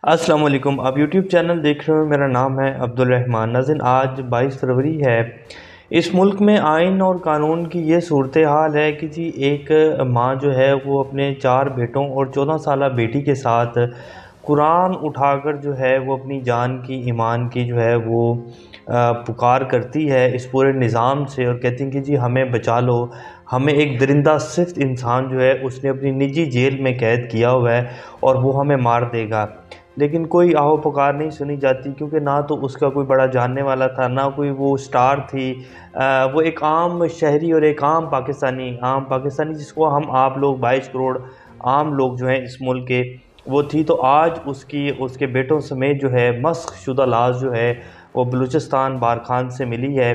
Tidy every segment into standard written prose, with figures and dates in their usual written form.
अस्सलाम वालेकुम। आप यूट्यूब चैनल देख रहे हो। मेरा नाम है अब्दुल रहमान। नाज़रीन, आज 22 फरवरी है। इस मुल्क में आइन और कानून की ये सूरत हाल है कि जी एक माँ जो है वो अपने 4 बेटों और 14 साला बेटी के साथ कुरान उठाकर जो है वो अपनी जान की, ईमान की जो है वो पुकार करती है इस पूरे निज़ाम से और कहती हैं कि जी हमें बचा लो। हमें एक दरिंदा सिर्फ इंसान जो है उसने अपनी निजी जेल में कैद किया हुआ है और वो हमें मार देगा। लेकिन कोई आहो पुकार नहीं सुनी जाती, क्योंकि ना तो उसका कोई बड़ा जानने वाला था, ना कोई वो स्टार थी। वो एक आम शहरी और एक आम पाकिस्तानी जिसको हम आप लोग 22 करोड़ आम लोग जो हैं इस मुल्क के, वो थी। तो आज उसकी उसके बेटों समेत जो है मस्ख शुदा लाश जो है वो बलूचिस्तान बारखान से मिली है।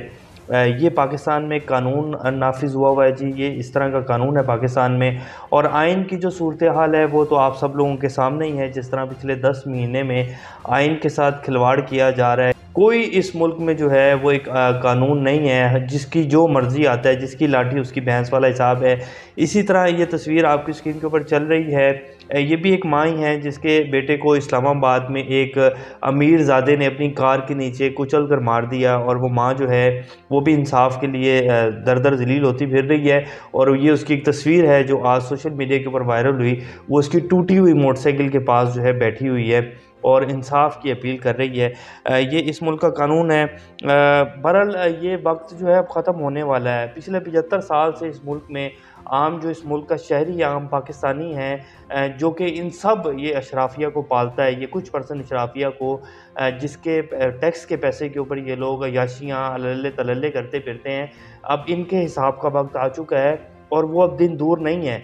ये पाकिस्तान में कानून नाफिज हुआ हुआ है जी, ये इस तरह का कानून है पाकिस्तान में। और आइन की जो सूरत हाल है वो तो आप सब लोगों के सामने ही है। जिस तरह पिछले 10 महीने में आइन के साथ खिलवाड़ किया जा रहा है। कोई इस मुल्क में जो है वो एक कानून नहीं है, जिसकी जो मर्ज़ी आता है, जिसकी लाठी उसकी भैंस वाला हिसाब है। इसी तरह ये तस्वीर आपकी स्क्रीन के ऊपर चल रही है। ये भी एक माँ ही है जिसके बेटे को इस्लामाबाद में एक अमीर ज़ादे ने अपनी कार के नीचे कुचल कर मार दिया। और वो माँ जो है वो भी इंसाफ के लिए दर दर ज़लील होती फिर रही है। और ये उसकी एक तस्वीर है जो आज सोशल मीडिया के ऊपर वायरल हुई। वो उसकी टूटी हुई मोटरसाइकिल के पास जो है बैठी हुई है और इंसाफ की अपील कर रही है। ये इस मुल्क का कानून है। बहरहाल ये वक्त जो है अब ख़त्म होने वाला है। पिछले 75 साल से इस मुल्क में आम जो इस मुल्क का शहरी आम पाकिस्तानी है, जो कि इन सब ये अशराफिया को पालता है, ये कुछ परसेंट अशराफिया को, जिसके टैक्स के पैसे के ऊपर ये लोग याशियाँ अल्ले तलल्ले करते फिरते हैं। अब इनके हिसाब का वक्त आ चुका है और वो अब दिन दूर नहीं है।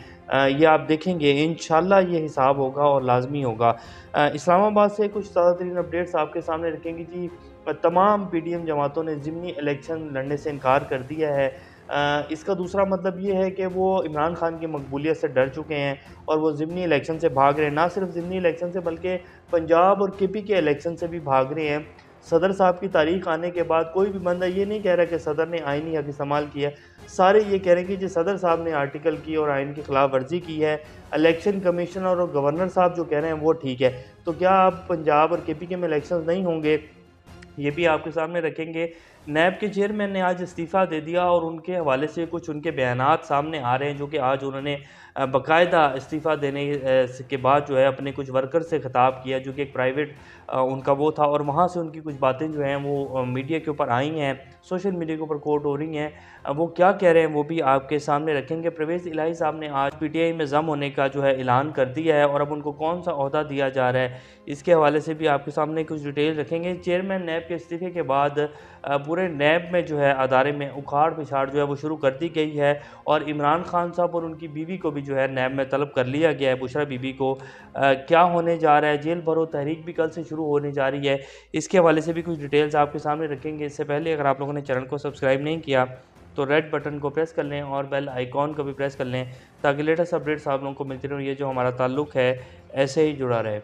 ये आप देखेंगे इंशाल्लाह ये हिसाब होगा और लाजमी होगा। इस्लामाबाद से कुछ ताज़ा तरीन अपडेट्स आपके सामने रखेंगे जी। तमाम पीडीएम जमातों ने ज़िमनी इलेक्शन लड़ने से इनकार कर दिया है। इसका दूसरा मतलब ये है कि वो इमरान खान की मकबूलियत से डर चुके हैं और वो ज़िमनी इलेक्शन से भाग रहे हैं। ना सिर्फ ज़िमनी इलेक्शन से बल्कि पंजाब और केपी के इलेक्शन से भी भाग रहे हैं। सदर साहब की तारीख आने के बाद कोई भी बंदा ये नहीं कह रहा कि सदर ने आइनी हक इस्तेमाल किया। सारे ये कह रहे हैं कि जो सदर साहब ने आर्टिकल की और आइन की खिलाफ वर्जी की है। इलेक्शन कमिश्नर और गवर्नर साहब जो कह रहे हैं वो ठीक है। तो क्या अब पंजाब और केपी के में इलेक्शन नहीं होंगे? ये भी आपके सामने रखेंगे। नैब के चेयरमैन ने आज इस्तीफ़ा दे दिया और उनके हवाले से कुछ उनके बयानात सामने आ रहे हैं, जो कि आज उन्होंने बाकायदा इस्तीफ़ा देने के बाद जो है अपने कुछ वर्कर से ख़िताब किया, जो कि एक प्राइवेट उनका वो था। और वहाँ से उनकी कुछ बातें जो हैं वो मीडिया के ऊपर आई हैं, सोशल मीडिया के ऊपर कोट हो रही हैं। वो क्या कह रहे हैं वो भी आपके सामने रखेंगे। परवेज़ इलाही साहब ने आज पीटीआई में ज़म होने का जो है ऐलान कर दिया है और अब उनको कौन सा ओहदा दिया जा रहा है, इसके हवाले से भी आपके सामने कुछ डिटेल रखेंगे। चेयरमैन नैब के इस्तीफ़े के बाद पूरे नैब में जो है अदारे में उखाड़ पिछाड़ जो है वो शुरू कर दी गई है और इमरान खान साहब और उनकी बीवी को भी जो है नैब में तलब कर लिया गया है, बुशरा बीबी को। क्या होने जा रहा है? जेल भरो तहरीक भी कल से शुरू होने जा रही है, इसके हवाले से भी कुछ डिटेल्स आपके सामने रखेंगे। इससे पहले अगर आप लोगों ने चैनल को सब्सक्राइब नहीं किया तो रेड बटन को प्रेस कर लें और बेल आइकॉन को भी प्रेस कर लें, ताकि लेटेस्ट अपडेट्स आप लोगों को मिलती रहें। ये जो हमारा ताल्लुक़ है ऐसे ही जुड़ा रहे।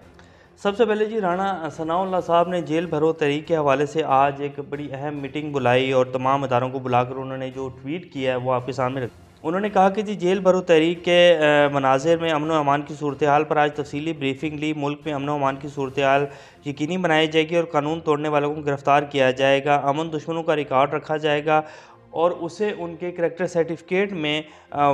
सबसे पहले जी, राणा सनाउल्लाह साहब ने जेल भरो तहरीक के हवाले से आज एक बड़ी अहम मीटिंग बुलाई और तमाम अदारों को बुलाकर उन्होंने जो ट्वीट किया है वो आपके सामने रख। उन्होंने कहा कि जी जेल भरो तहरीक के मनाजिर में अमन व अमान की सूरत हाल पर आज तफसीली ब्रीफिंग ली। मुल्क में अमन व अमान की सूरत हाल यकीनी बनाई जाएगी और कानून तोड़ने वालों को गिरफ़्तार किया जाएगा। अमन दुश्मनों का रिकॉर्ड रखा जाएगा और उसे उनके करैक्टर सर्टिफिकेट में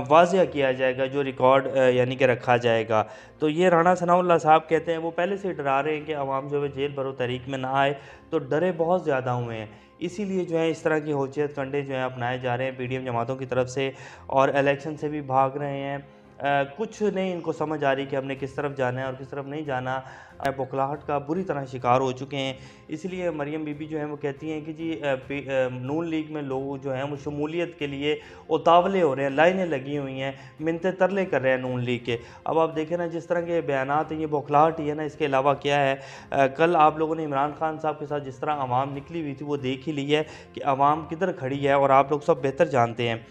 वाज़िया किया जाएगा, जो रिकॉर्ड यानी कि रखा जाएगा। तो ये राणा सनाउल्लाह साहब कहते हैं, वो पहले से डरा रहे हैं कि आवाम जो है जेल भरो तहरीक में ना आए, तो डरे बहुत ज़्यादा हुए हैं। इसीलिए जो है इस तरह की होशियत कंडे जो हैं अपनाए जा रहे हैं पीडीएम जमातों की तरफ से और इलेक्शन से भी भाग रहे हैं। कुछ नहीं इनको समझ आ रही कि हमने किस तरफ जाना है और किस तरफ नहीं जाना। बौखलाहट का बुरी तरह शिकार हो चुके हैं। इसलिए मरियम बीबी जो हैं वो कहती हैं कि जी नून लीग में लोग जो हैं वो शमूलियत के लिए उतावले हो रहे हैं, लाइनें लगी हुई हैं, मिन्नतें तरले कर रहे हैं नून लीग के। अब आप देखें ना जिस तरह के बयानात हैं, ये बौखलाहट ही है ना, इसके अलावा क्या है। कल आप लोगों ने इमरान खान साहब के साथ जिस तरह आवाम निकली हुई थी वो देख ही ली है कि आवाम किधर खड़ी है और आप लोग सब बेहतर जानते हैं।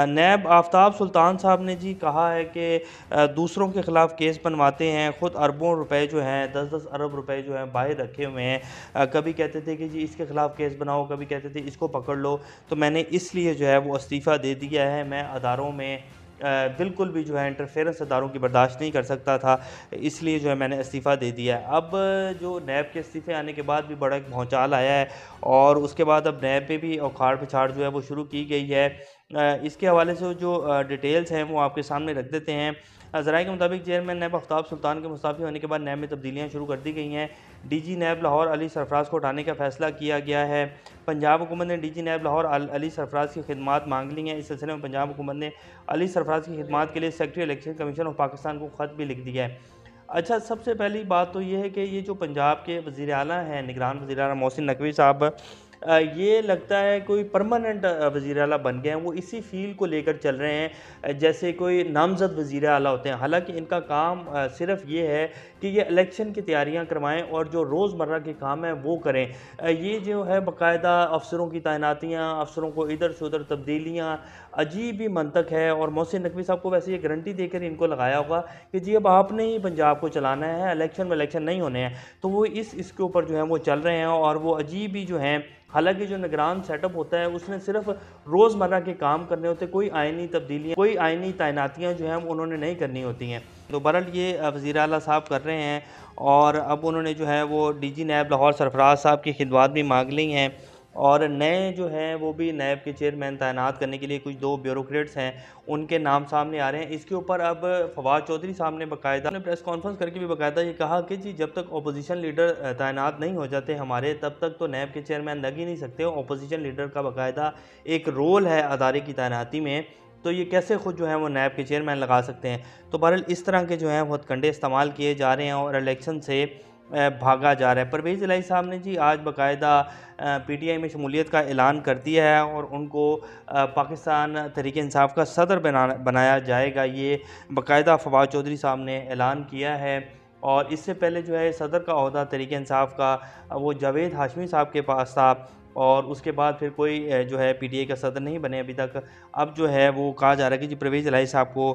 नैब आफ्ताब सुल्तान साहब ने जी कहा है कि दूसरों के ख़िलाफ़ केस बनवाते हैं, ख़ुद अरबों रुपए जो हैं 10-10 अरब रुपए जो हैं बाहर रखे हुए हैं। कभी कहते थे कि जी इसके ख़िलाफ़ केस बनाओ, कभी कहते थे इसको पकड़ लो। तो मैंने इसलिए जो है वो इस्तीफ़ा दे दिया है। मैं अदारों में बिल्कुल भी जो है इंटरफेरेंस अदारों की बर्दाश्त नहीं कर सकता था, इसलिए जो है मैंने इस्तीफ़ा दे दिया है। अब जो नैब के इस्तीफ़े आने के बाद भी बड़ा एक भौचाल आया है और उसके बाद अब नैब पे भी औखाड़ पिछाड़ जो है वो शुरू की गई है। इसके हवाले से जो डिटेल्स हैं वो आपके सामने रख देते हैं। ज़राए के मुताबिक चेयरमैन नैब आफ्ताब सुल्तान के मुस्ताफ़ी होने के बाद नैब में तब्दीलियाँ शुरू कर दी गई हैं। डीजी नैब लाहौर अली सरफराज को हटाने का फैसला किया गया है। पंजाब हुकूमत ने डीजी नैब लाहौर अली सरफराज की खिदमात मांग ली हैं। इस सिलसिले में पंजाब हुकूमत ने अली सरफराज की खिदमात के लिए secretary election commission of Pakistan को ख़त भी लिख दिया है। अच्छा, सबसे पहली बात तो ये है कि ये जो पंजाब के वज़ीर आला हैं, निगरान वज़ीर आला मोहसिन नकवी साहब, ये लगता है कोई परमानेंट वज़ीर आला बन गए हैं। वो इसी फ़ील्ड को लेकर चल रहे हैं जैसे कोई नामज़द वज़ीर आला होते हैं। हालांकि इनका काम सिर्फ ये है कि ये इलेक्शन की तैयारियां करवाएं और जो रोज़मर्रा के काम हैं वो करें। ये जो है बाकायदा अफसरों की तैनातियाँ, अफसरों को इधर से उधर तब्दीलियाँ, अजीब ही मंतक है। और मोहसिन नकवी साहब को वैसे ये गारंटी देकर इनको लगाया होगा कि जी अब आपने ही पंजाब को चलाना है, इलेक्शन में इलेक्शन नहीं होने हैं। तो वो इसके ऊपर जो है वो चल रहे हैं और वो अजीब ही जो हैं। हालांकि जो निगरान सेटअप होता है उसने सिर्फ रोज़मर्रा के काम करने होते, कोई आइनी तब्दीलियाँ, कोई आइनी तैनातियाँ जो हैं उन्होंने नहीं करनी होती हैं। तो बहरहाल ये वज़ीर आला साहब कर रहे हैं और अब उन्होंने जो है वो डीजी नैब लाहौर सरफराज साहब की खिदमत भी मांग ली हैं और नए जो हैं वो भी नैब के चेयरमैन तैनात करने के लिए कुछ 2 ब्यूरोक्रेट्स हैं, उनके नाम सामने आ रहे हैं। इसके ऊपर अब फवाद चौधरी साहब ने बाकायदा प्रेस कॉन्फ्रेंस करके भी बाकायदा ये कहा कि जी जब तक अपोजिशन लीडर तैनात नहीं हो जाते हमारे, तब तक तो नैब के चेयरमैन लग ही नहीं सकते। अपोजिशन लीडर का बाकायदा एक रोल है अदारे की तैनाती में, तो ये कैसे खुद जो है वो नैब के चेयरमैन लगा सकते हैं। तो बहरहाल इस तरह के जो हैं वो हथकंडे इस्तेमाल किए जा रहे हैं और इलेक्शन से भागा जा रहा है। परवेज़ इलाही साहब ने जी आज बाकायदा पीटीआई में शमूलियत का ऐलान कर दिया है और उनको पाकिस्तान तहरीक इंसाफ का सदर बनाया जाएगा। ये बाकायदा फवाद चौधरी साहब ने ऐलान किया है। और इससे पहले जो है सदर का ओहदा तहरीक इंसाफ का वो जावेद हाशमी साहब के पास था और उसके बाद फिर कोई जो है पीटीआई का सदर नहीं बने अभी तक। अब जो है वो कहा जा रहा है कि जी परवेज़ इलाही साहब को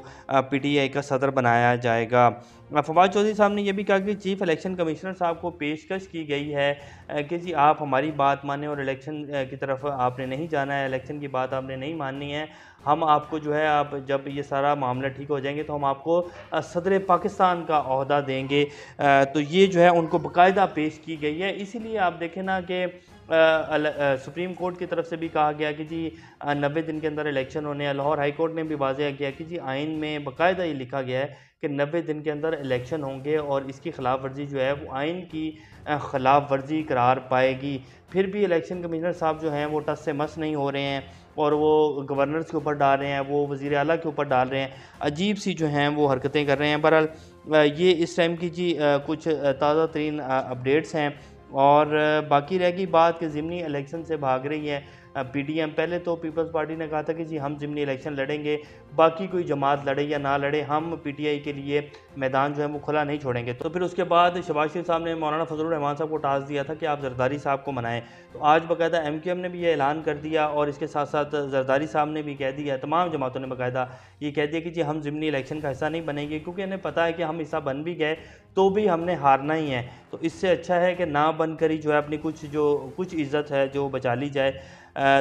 पीटीआई का सदर बनाया जाएगा। फवाद चौधरी साहब ने यह भी कहा कि चीफ इलेक्शन कमिश्नर साहब को पेशकश की गई है कि जी आप हमारी बात मानें और इलेक्शन की तरफ आपने नहीं जाना है, इलेक्शन की बात आपने नहीं माननी है। हम आपको जो है आप जब ये सारा मामला ठीक हो जाएंगे तो हम आपको सदर पाकिस्तान का ओहदा देंगे। तो ये जो है उनको बाकायदा पेश की गई है। इसीलिए आप देखें ना कि सुप्रीम कोर्ट की तरफ से भी कहा गया कि जी 90 दिन के अंदर इलेक्शन होने हैं। लाहौर हाई कोर्ट ने भी वाज़ेह किया कि जी आइन में बाकायदा ये लिखा गया है कि 90 दिन के अंदर इलेक्शन होंगे और इसकी खिलाफ वर्जी जो है वो आइन की खिलाफ वर्जी करार पाएगी। फिर भी इलेक्शन कमिश्नर साहब जो हैं वो टस से मस नहीं हो रहे हैं और वो गवर्नर्स के ऊपर डाल रहे हैं, वो वज़ीर आला के ऊपर डाल रहे हैं, अजीब सी जो हैं वो हरकतें कर रहे हैं। बहरहाल ये इस टाइम की जी कुछ ताज़ा तरीन अपडेट्स हैं। और बाकी रह गई बात कि ज़िमनी इलेक्शन से भाग रही है पीडीएम। पहले तो पीपल्स पार्टी ने कहा था कि जी हम ज़िमनी इलेक्शन लड़ेंगे, बाकी कोई जमात लड़े या ना लड़े, हम पीटीआई के लिए मैदान जो है वो खुला नहीं छोड़ेंगे। तो फिर उसके बाद शहबाज शरीफ साहब ने मौलाना फजलुर रहमान साहब को टास्क दिया था कि आप जरदारी साहब को मनाएं। तो आज बाकायदा एमक्यूएम ने भी ये ऐलान कर दिया और इसके साथ साथ जरदारी साहब ने भी कह दिया, तमाम जमातों ने बाकायदा ये कह दिया कि जी हम ज़िमनी इलेक्शन का हिस्सा नहीं बनेंगे, क्योंकि इन्हें पता है कि हम हिस्सा बन भी गए तो भी हमने हारना ही है। तो इससे अच्छा है कि ना बनकर ही जो है अपनी कुछ इज़्ज़त है जो बचा ली जाए।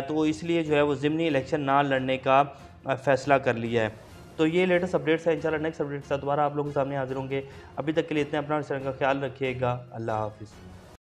तो इसलिए जो है वो ज़िमनी इलेक्शन ना लड़ने का फ़ैसला कर लिया है। तो ये लेटेस्ट अपडेट्स है। इंशाल्लाह नेक्स्ट अपडेट के साथ दोबारा आप लोगों के सामने हाजिर होंगे। अभी तक के लिए इतने, अपना का ख्याल रखिएगा। अल्लाह हाफ़िज़।